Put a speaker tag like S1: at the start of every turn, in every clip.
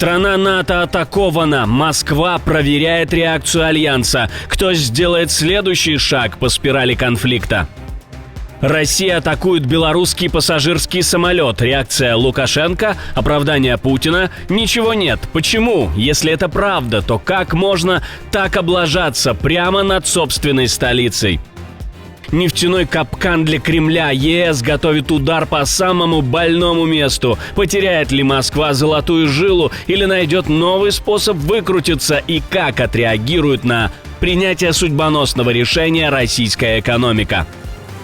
S1: Страна НАТО атакована. Москва проверяет реакцию Альянса. Кто сделает следующий шаг по спирали конфликта? Россия атакует белорусский пассажирский самолет. Реакция Лукашенко, оправдание Путина. Ничего нет. Почему? Если это правда, то как можно так облажаться прямо над собственной столицей? Нефтяной капкан для Кремля. ЕС готовит удар по самому больному месту. Потеряет ли Москва золотую жилу или найдет новый способ выкрутиться, и как отреагирует на принятие судьбоносного решения российская экономика?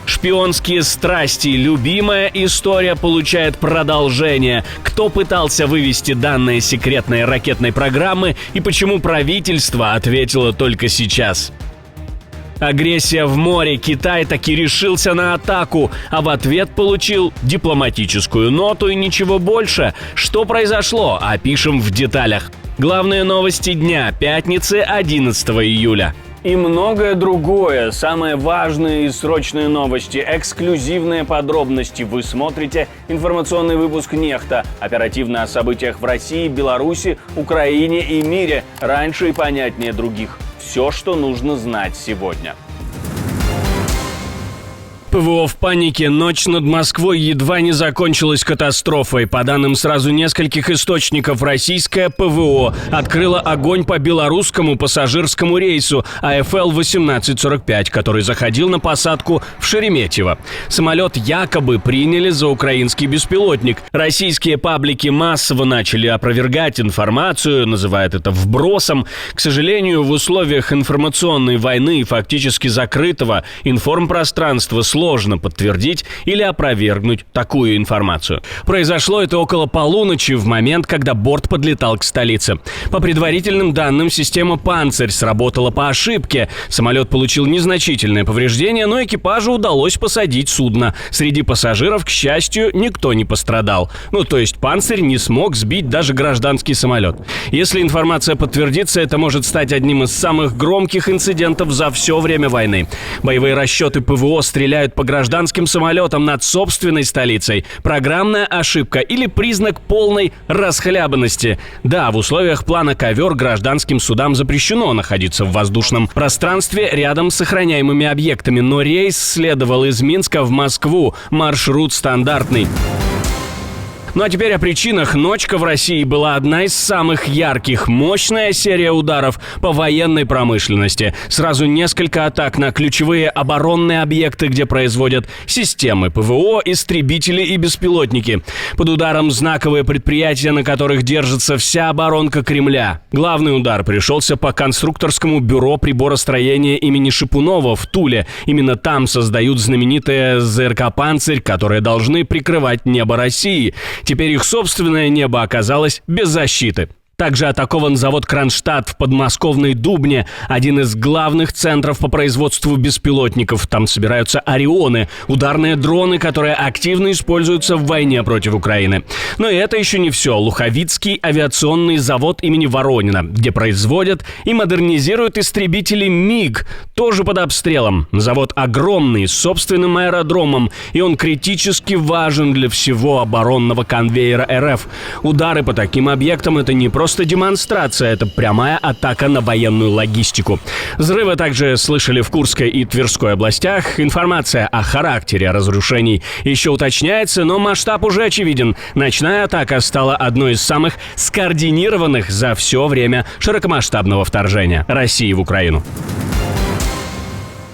S1: Шпионские страсти. Любимая история получает продолжение. Кто пытался вывести данные секретной ракетной программы и почему правительство ответило только сейчас? Агрессия в море. Китай таки решился на атаку, а в ответ получил дипломатическую ноту и ничего больше. Что произошло, опишем в деталях. Главные новости дня, пятницы, 11 июля. И многое другое, самые важные и срочные новости, эксклюзивные подробности. Вы смотрите информационный выпуск «Нехта». Оперативно о событиях в России, Беларуси, Украине и мире. Раньше и понятнее других. Все, что нужно знать сегодня. ПВО в панике. Ночь над Москвой едва не закончилась катастрофой. По данным сразу нескольких источников, российское ПВО открыло огонь по белорусскому пассажирскому рейсу АФЛ-1845, который заходил на посадку в Шереметьево. Самолет якобы приняли за украинский беспилотник. Российские паблики массово начали опровергать информацию, называют это вбросом. К сожалению, в условиях информационной войны и фактически закрытого информпространства сложно подтвердить или опровергнуть такую информацию. Произошло это около полуночи, в момент, когда борт подлетал к столице. По предварительным данным, система «Панцирь» сработала по ошибке. Самолет получил незначительное повреждение, но экипажу удалось посадить судно. Среди пассажиров, к счастью, никто не пострадал. То есть «Панцирь» не смог сбить даже гражданский самолет. Если информация подтвердится, это может стать одним из самых громких инцидентов за все время войны. Боевые расчеты ПВО стреляют по гражданским самолетам над собственной столицей. Программная ошибка или признак полной расхлябанности? Да, в условиях плана «Ковер» гражданским судам запрещено находиться в воздушном пространстве рядом с охраняемыми объектами, но рейс следовал из Минска в Москву. Маршрут стандартный. Ну а теперь о причинах. Ночка в России была одна из самых ярких. Мощная серия ударов по военной промышленности. Сразу несколько атак на ключевые оборонные объекты, где производят системы ПВО, истребители и беспилотники. Под ударом знаковые предприятия, на которых держится вся оборонка Кремля. Главный удар пришелся по конструкторскому бюро приборостроения имени Шипунова в Туле. Именно там создают знаменитые ЗРК «Панцирь», которые должны прикрывать небо России. Теперь их собственное небо оказалось без защиты. Также атакован завод «Кронштадт» в подмосковной Дубне, один из главных центров по производству беспилотников. Там собираются «Орионы», ударные дроны, которые активно используются в войне против Украины. Но и это еще не все. Луховицкий авиационный завод имени Воронина, где производят и модернизируют истребители МиГ, тоже под обстрелом. Завод огромный, с собственным аэродромом, и он критически важен для всего оборонного конвейера РФ. Удары по таким объектам — это не просто демонстрация, это прямая атака на военную логистику. Взрывы также слышали в Курской и Тверской областях. Информация о характере разрушений еще уточняется, но масштаб уже очевиден. Ночная атака стала одной из самых скоординированных за все время широкомасштабного вторжения России в Украину.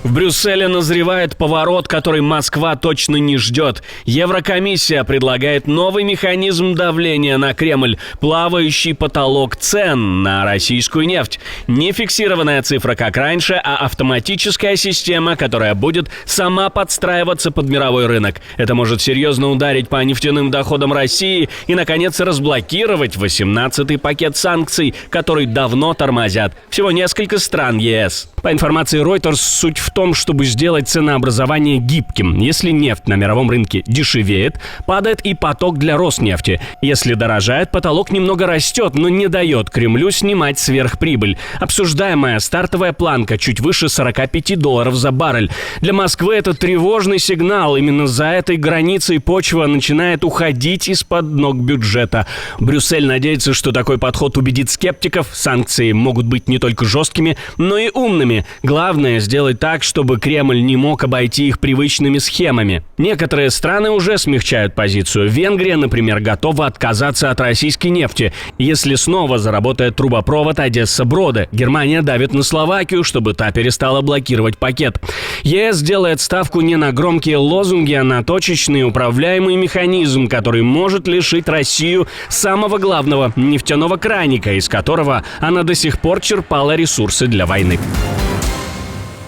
S1: В Брюсселе назревает поворот, который Москва точно не ждет. Еврокомиссия предлагает новый механизм давления на Кремль, плавающий потолок цен на российскую нефть. Не фиксированная цифра, как раньше, а автоматическая система, которая будет сама подстраиваться под мировой рынок. Это может серьезно ударить по нефтяным доходам России и, наконец, разблокировать 18-й пакет санкций, который давно тормозят всего несколько стран ЕС. По информации Reuters, суть в в том, чтобы сделать ценообразование гибким. Если нефть на мировом рынке дешевеет, падает и поток для Роснефти. Если дорожает, потолок немного растет, но не дает Кремлю снимать сверхприбыль. Обсуждаемая стартовая планка чуть выше $45 за баррель. Для Москвы это тревожный сигнал. Именно за этой границей почва начинает уходить из-под ног бюджета. Брюссель надеется, что такой подход убедит скептиков. Санкции могут быть не только жесткими, но и умными. Главное сделать так, чтобы Кремль не мог обойти их привычными схемами. Некоторые страны уже смягчают позицию. Венгрия, например, готова отказаться от российской нефти, если снова заработает трубопровод Одесса-Броды. Германия давит на Словакию, чтобы та перестала блокировать пакет. ЕС делает ставку не на громкие лозунги, а на точечный управляемый механизм, который может лишить Россию самого главного нефтяного краника, из которого она до сих пор черпала ресурсы для войны.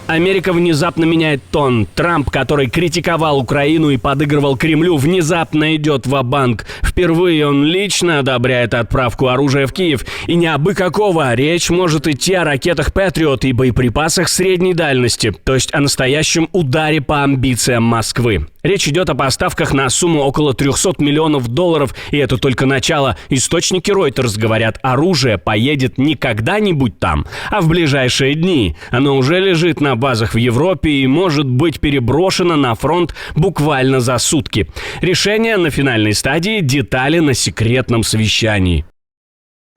S1: Америка внезапно меняет тон. Трамп, который критиковал Украину и подыгрывал Кремлю, внезапно идет ва-банк. Впервые он лично одобряет отправку оружия в Киев. И не абы какого. Речь может идти о ракетах «Патриот» и боеприпасах средней дальности. То есть о настоящем ударе по амбициям Москвы. Речь идет о поставках на сумму около $300 миллионов, и это только начало. Источники Reuters говорят, оружие поедет не когда-нибудь там, а в ближайшие дни. Оно уже лежит на базах в Европе и может быть переброшено на фронт буквально за сутки. Решение на финальной стадии, детали на секретном совещании.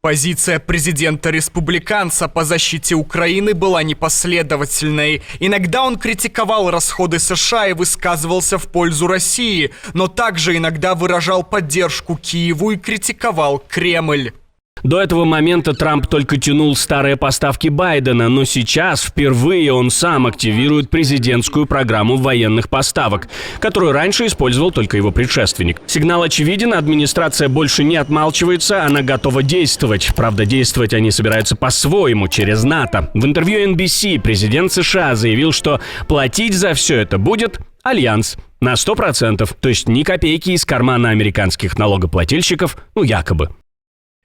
S2: Позиция президента-республиканца по защите Украины была непоследовательной. Иногда он критиковал расходы США и высказывался в пользу России, но также иногда выражал поддержку Киеву и критиковал Кремль.
S1: До этого момента Трамп только тянул старые поставки Байдена, но сейчас впервые он сам активирует президентскую программу военных поставок, которую раньше использовал только его предшественник. Сигнал очевиден, администрация больше не отмалчивается, она готова действовать. Правда, действовать они собираются по-своему, через НАТО. В интервью NBC президент США заявил, что платить за все это будет Альянс на 100%, то есть ни копейки из кармана американских налогоплательщиков, якобы.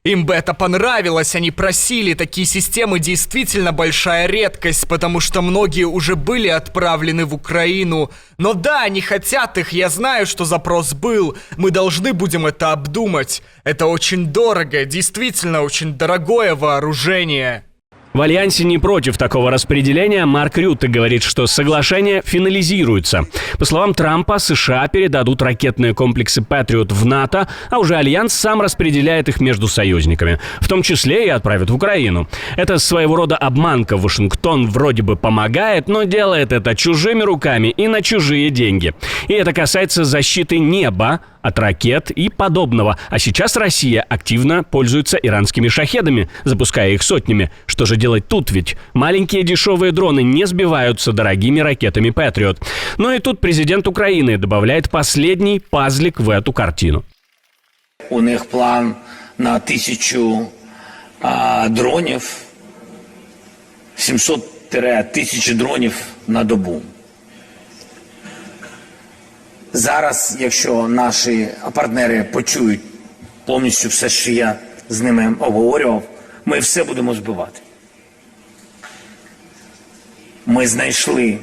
S2: Им бы это понравилось, они просили. Такие системы действительно большая редкость, потому что многие уже были отправлены в Украину. Но да, они хотят их, я знаю, что запрос был. Мы должны будем это обдумать. Это очень дорого, действительно очень дорогое вооружение.
S1: В Альянсе не против такого распределения. Марк Рютте говорит, что соглашение финализируется. По словам Трампа, США передадут ракетные комплексы «Патриот» в НАТО, а уже Альянс сам распределяет их между союзниками. В том числе и отправит в Украину. Это своего рода обманка. Вашингтон вроде бы помогает, но делает это чужими руками и на чужие деньги. И это касается защиты неба от ракет и подобного. А сейчас Россия активно пользуется иранскими шахедами, запуская их сотнями. Что же делать тут, ведь маленькие дешевые дроны не сбиваются дорогими ракетами «Патриот». Но и тут президент Украины добавляет последний пазлик в эту картину.
S3: У них план на 1000 дронів, 700-1000 дронів на добу. Зараз, якщо наші партнери почують повністю все, що я з ними обговорював, ми все будемо збивати. Ми знайшли,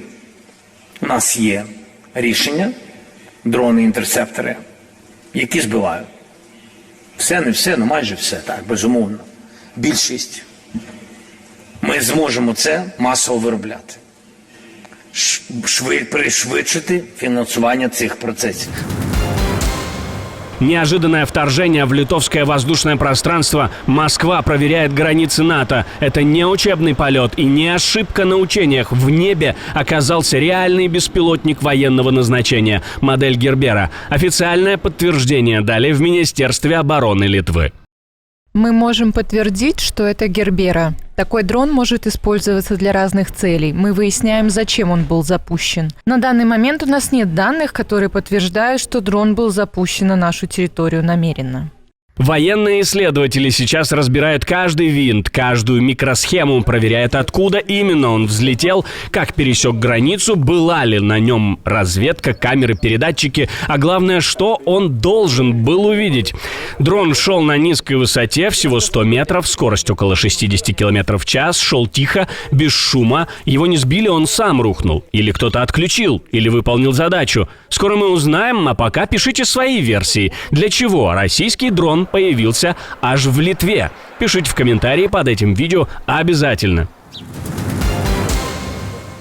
S3: у нас є рішення, дрони-інтерсептори, які збивають. Все, не все, ну майже все, так, безумовно. Більшість. Ми зможемо це масово виробляти. Пришвидшити финансирование цих процессов.
S1: Неожиданное вторжение в литовское воздушное пространство. Москва проверяет границы НАТО. Это не учебный полет и не ошибка на учениях. В небе оказался реальный беспилотник военного назначения. Модель Гербера. Официальное подтверждение дали в Министерстве обороны Литвы.
S4: Мы можем подтвердить, что это Гербера. Такой дрон может использоваться для разных целей. Мы выясняем, зачем он был запущен. На данный момент у нас нет данных, которые подтверждают, что дрон был запущен на нашу территорию намеренно.
S1: Военные исследователи сейчас разбирают каждый винт, каждую микросхему, проверяют, откуда именно он взлетел, как пересек границу, была ли на нем разведка, камеры, передатчики, а главное, что он должен был увидеть. Дрон шел на низкой высоте, всего 100 метров, скорость около 60 км в час, шел тихо, без шума. Его не сбили, он сам рухнул. Или кто-то отключил, или выполнил задачу. Скоро мы узнаем, а пока пишите свои версии. Для чего российский дрон появился аж в Литве? Пишите в комментарии под этим видео обязательно.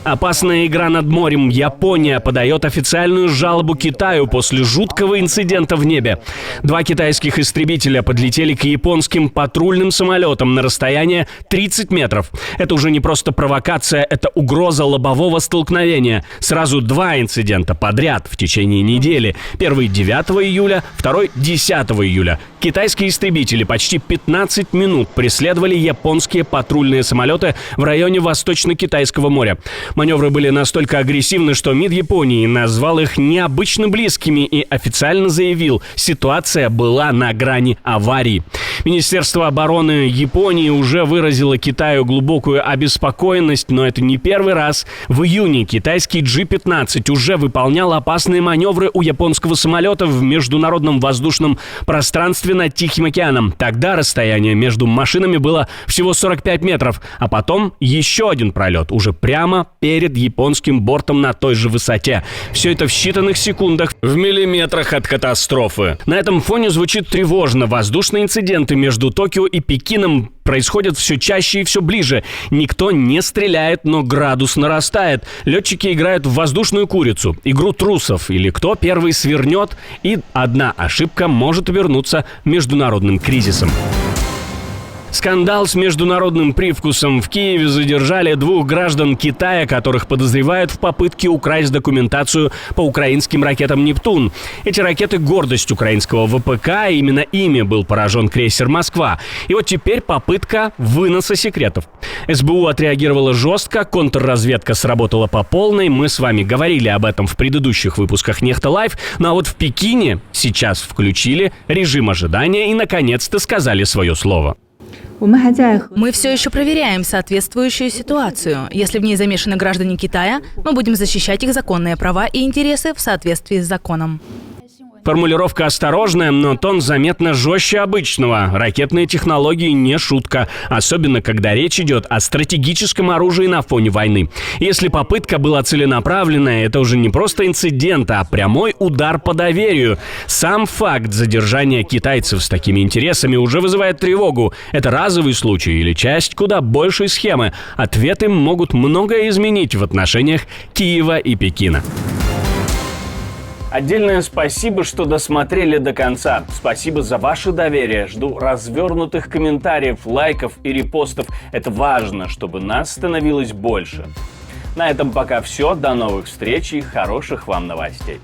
S1: Опасная игра над морем. Япония подает официальную жалобу Китаю после жуткого инцидента в небе. 2 китайских истребителя подлетели к японским патрульным самолетам на расстояние 30 метров. Это уже не просто провокация, это угроза лобового столкновения. Сразу 2 инцидента подряд в течение недели. Первый 9 июля, второй 10 июля. Китайские истребители почти 15 минут преследовали японские патрульные самолеты в районе Восточно-Китайского моря. Маневры были настолько агрессивны, что МИД Японии назвал их необычно близкими и официально заявил, ситуация была на грани аварии. Министерство обороны Японии уже выразило Китаю глубокую обеспокоенность, но это не первый раз. В июне китайский G-15 уже выполнял опасные маневры у японского самолета в международном воздушном пространстве над Тихим океаном. Тогда расстояние между машинами было всего 45 метров, а потом еще один пролет уже прямо перед японским бортом на той же высоте. Все это в считанных секундах, в миллиметрах от катастрофы. На этом фоне звучит тревожно. Воздушные инциденты между Токио и Пекином происходят все чаще и все ближе. Никто не стреляет, но градус нарастает. Летчики играют в воздушную курицу, игру трусов, или кто первый свернет, и одна ошибка может обернуться международным кризисом. Скандал с международным привкусом. В Киеве задержали 2 граждан Китая, которых подозревают в попытке украсть документацию по украинским ракетам «Нептун». Эти ракеты — гордость украинского ВПК, и именно ими был поражен крейсер «Москва». И вот теперь попытка выноса секретов. СБУ отреагировала жестко, контрразведка сработала по полной. Мы с вами говорили об этом в предыдущих выпусках «Нехта Лайв». Ну а вот в Пекине сейчас включили режим ожидания и наконец-то сказали свое слово.
S5: Мы все еще проверяем соответствующую ситуацию. Если в ней замешаны граждане Китая, мы будем защищать их законные права и интересы в соответствии с законом.
S1: Формулировка осторожная, но тон заметно жестче обычного. Ракетные технологии не шутка, особенно когда речь идет о стратегическом оружии на фоне войны. Если попытка была целенаправленная, это уже не просто инцидент, а прямой удар по доверию. Сам факт задержания китайцев с такими интересами уже вызывает тревогу. Это разовый случай или часть куда большей схемы. Ответы могут многое изменить в отношениях Киева и Пекина. Отдельное спасибо, что досмотрели до конца. Спасибо за ваше доверие. Жду развернутых комментариев, лайков и репостов. Это важно, чтобы нас становилось больше. На этом пока все. До новых встреч и хороших вам новостей.